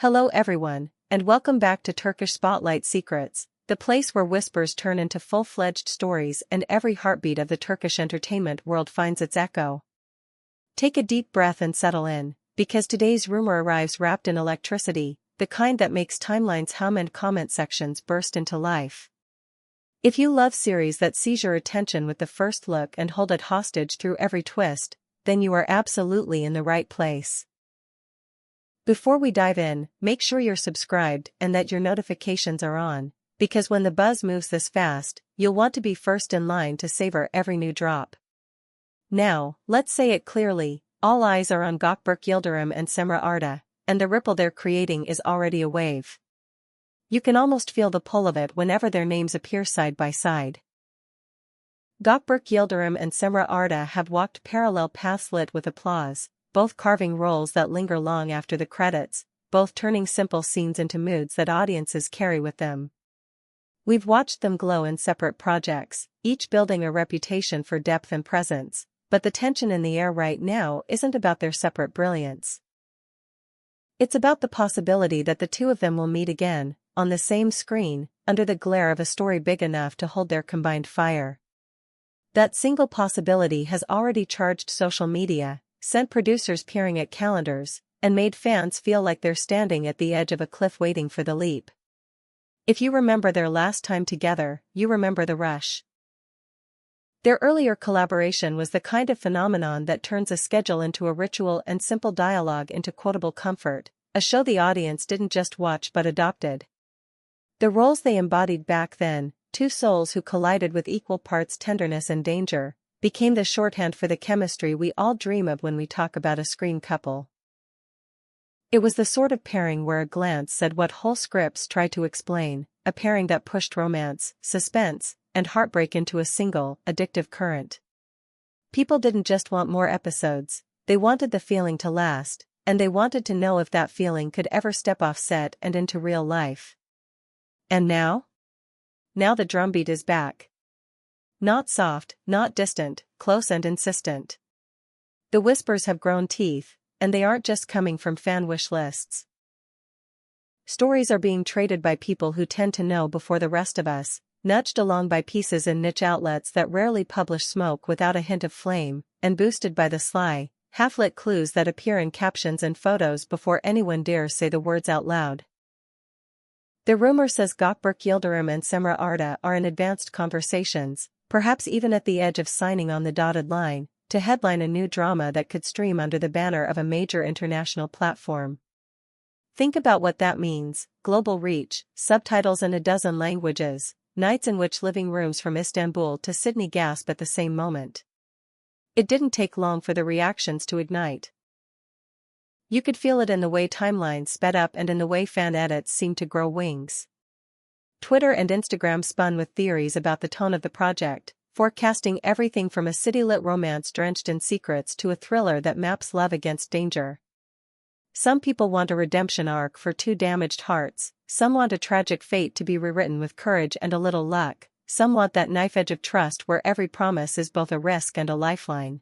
Hello everyone, and welcome back to Turkish Spotlight Secrets, the place where whispers turn into full-fledged stories and every heartbeat of the Turkish entertainment world finds its echo. Take a deep breath and settle in, because today's rumor arrives wrapped in electricity, the kind that makes timelines hum and comment sections burst into life. If you love series that seize your attention with the first look and hold it hostage through every twist, then you are absolutely in the right place. Before we dive in, make sure you're subscribed and that your notifications are on, because when the buzz moves this fast, you'll want to be first in line to savor every new drop. Now, let's say it clearly, all eyes are on Gökberk Yildirim and Cemre Arda, and the ripple they're creating is already a wave. You can almost feel the pull of it whenever their names appear side by side. Gökberk Yildirim and Cemre Arda have walked parallel paths lit with applause, both carving roles that linger long after the credits, both turning simple scenes into moods that audiences carry with them. We've watched them glow in separate projects, each building a reputation for depth and presence, but the tension in the air right now isn't about their separate brilliance. It's about the possibility that the two of them will meet again, on the same screen, under the glare of a story big enough to hold their combined fire. That single possibility has already charged social media, sent producers peering at calendars, and made fans feel like they're standing at the edge of a cliff waiting for the leap. If you remember their last time together, you remember the rush. Their earlier collaboration was the kind of phenomenon that turns a schedule into a ritual and simple dialogue into quotable comfort, a show the audience didn't just watch but adopted. The roles they embodied back then, two souls who collided with equal parts tenderness and danger, became the shorthand for the chemistry we all dream of when we talk about a screen couple. It was the sort of pairing where a glance said what whole scripts tried to explain, a pairing that pushed romance, suspense, and heartbreak into a single, addictive current. People didn't just want more episodes, they wanted the feeling to last, and they wanted to know if that feeling could ever step off set and into real life. And now? Now the drumbeat is back. Not soft, not distant, close and insistent. The whispers have grown teeth, and they aren't just coming from fan wish lists. Stories are being traded by people who tend to know before the rest of us, nudged along by pieces in niche outlets that rarely publish smoke without a hint of flame, and boosted by the sly, half-lit clues that appear in captions and photos before anyone dares say the words out loud. The rumor says Gökberk Yildirim and Cemre Arda are in advanced conversations, perhaps even at the edge of signing on the dotted line, to headline a new drama that could stream under the banner of a major international platform. Think about what that means: global reach, subtitles in a dozen languages, nights in which living rooms from Istanbul to Sydney gasp at the same moment. It didn't take long for the reactions to ignite. You could feel it in the way timelines sped up and in the way fan edits seemed to grow wings. Twitter and Instagram spun with theories about the tone of the project, forecasting everything from a city-lit romance drenched in secrets to a thriller that maps love against danger. Some people want a redemption arc for two damaged hearts, some want a tragic fate to be rewritten with courage and a little luck, some want that knife edge of trust where every promise is both a risk and a lifeline.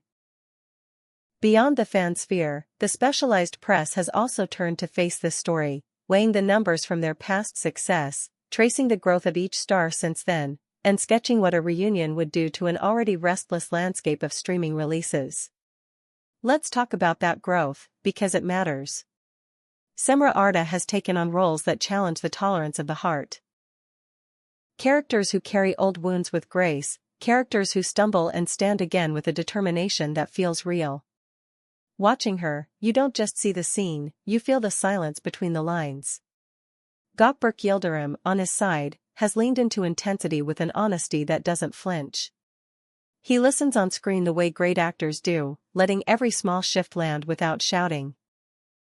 Beyond the fan sphere, the specialized press has also turned to face this story, weighing the numbers from their past success, tracing the growth of each star since then, and sketching what a reunion would do to an already restless landscape of streaming releases. Let's talk about that growth, because it matters. Cemre Arda has taken on roles that challenge the tolerance of the heart. Characters who carry old wounds with grace, characters who stumble and stand again with a determination that feels real. Watching her, you don't just see the scene, you feel the silence between the lines. Gökberk Yildirim, on his side, has leaned into intensity with an honesty that doesn't flinch. He listens on screen the way great actors do, letting every small shift land without shouting.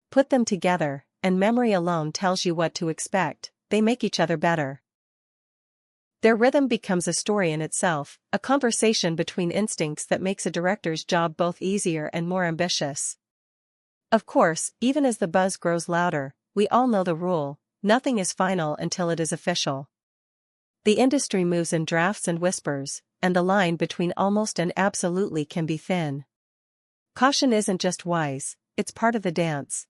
Put them together, and memory alone tells you what to expect, they make each other better. Their rhythm becomes a story in itself, a conversation between instincts that makes a director's job both easier and more ambitious. Of course, even as the buzz grows louder, we all know the rule: nothing is final until it is official. The industry moves in drafts and whispers, and the line between almost and absolutely can be thin. Caution isn't just wise, it's part of the dance.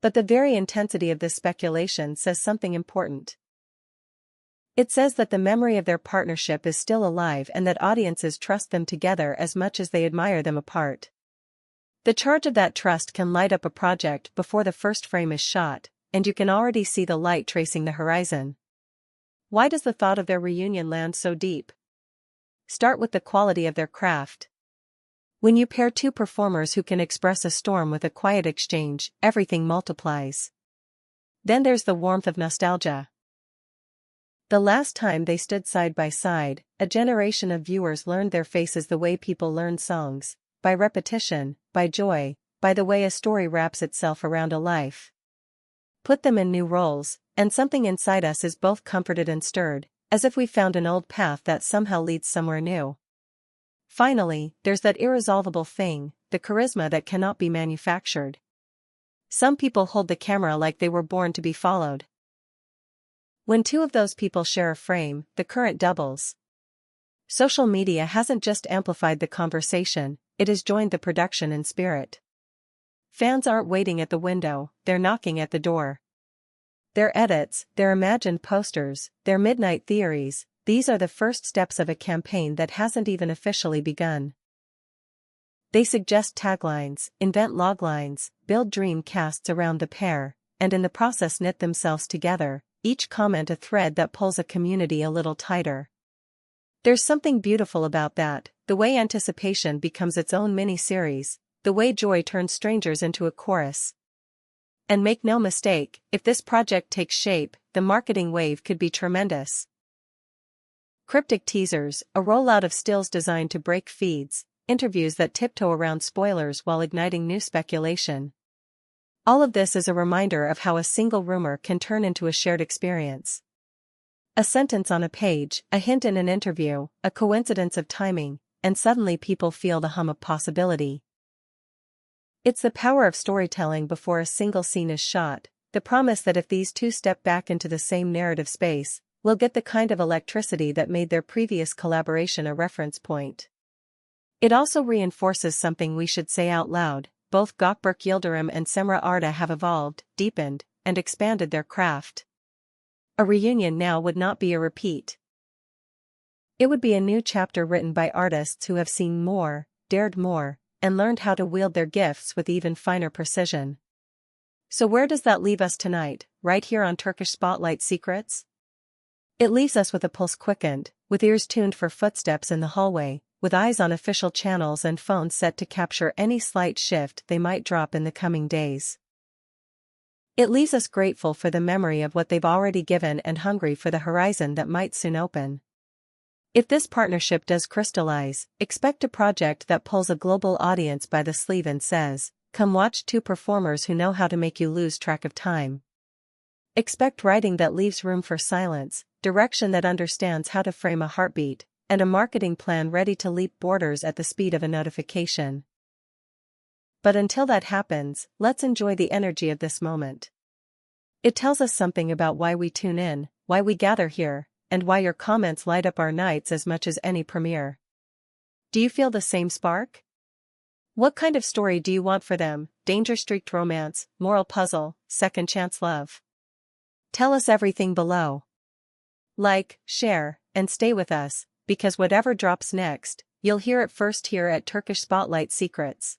But the very intensity of this speculation says something important. It says that the memory of their partnership is still alive and that audiences trust them together as much as they admire them apart. The charge of that trust can light up a project before the first frame is shot, and you can already see the light tracing the horizon. Why does the thought of their reunion land so deep? Start with the quality of their craft. When you pair two performers who can express a storm with a quiet exchange, everything multiplies. Then there's the warmth of nostalgia. The last time they stood side by side, a generation of viewers learned their faces the way people learn songs, by repetition, by joy, by the way a story wraps itself around a life. Put them in new roles, and something inside us is both comforted and stirred, as if we found an old path that somehow leads somewhere new. Finally, there's that irresolvable thing, the charisma that cannot be manufactured. Some people hold the camera like they were born to be followed. When two of those people share a frame, the current doubles. Social media hasn't just amplified the conversation, it has joined the production in spirit. Fans aren't waiting at the window, they're knocking at the door. Their edits, their imagined posters, their midnight theories, these are the first steps of a campaign that hasn't even officially begun. They suggest taglines, invent loglines, build dream casts around the pair, and in the process knit themselves together, each comment a thread that pulls a community a little tighter. There's something beautiful about that, the way anticipation becomes its own mini-series, the way joy turns strangers into a chorus. And make no mistake, if this project takes shape, the marketing wave could be tremendous. Cryptic teasers, a rollout of stills designed to break feeds, interviews that tiptoe around spoilers while igniting new speculation. All of this is a reminder of how a single rumor can turn into a shared experience. A sentence on a page, a hint in an interview, a coincidence of timing, and suddenly people feel the hum of possibility. It's the power of storytelling before a single scene is shot, the promise that if these two step back into the same narrative space, we'll get the kind of electricity that made their previous collaboration a reference point. It also reinforces something we should say out loud: both Gökberk Yildirim and Cemre have evolved, deepened, and expanded their craft. A reunion now would not be a repeat. It would be a new chapter written by artists who have seen more, dared more, and learned how to wield their gifts with even finer precision. So where does that leave us tonight, right here on Turkish Spotlight Secrets? It leaves us with a pulse quickened, with ears tuned for footsteps in the hallway, with eyes on official channels and phones set to capture any slight shift they might drop in the coming days. It leaves us grateful for the memory of what they've already given and hungry for the horizon that might soon open. If this partnership does crystallize, expect a project that pulls a global audience by the sleeve and says, "Come watch two performers who know how to make you lose track of time." Expect writing that leaves room for silence, direction that understands how to frame a heartbeat, and a marketing plan ready to leap borders at the speed of a notification. But until that happens, let's enjoy the energy of this moment. It tells us something about why we tune in, why we gather here, and why your comments light up our nights as much as any premiere. Do you feel the same spark? What kind of story do you want for them? Danger-streaked romance, moral puzzle, second chance love? Tell us everything below. Like, share, and stay with us, because whatever drops next, you'll hear it first here at Turkish Spotlight Secrets.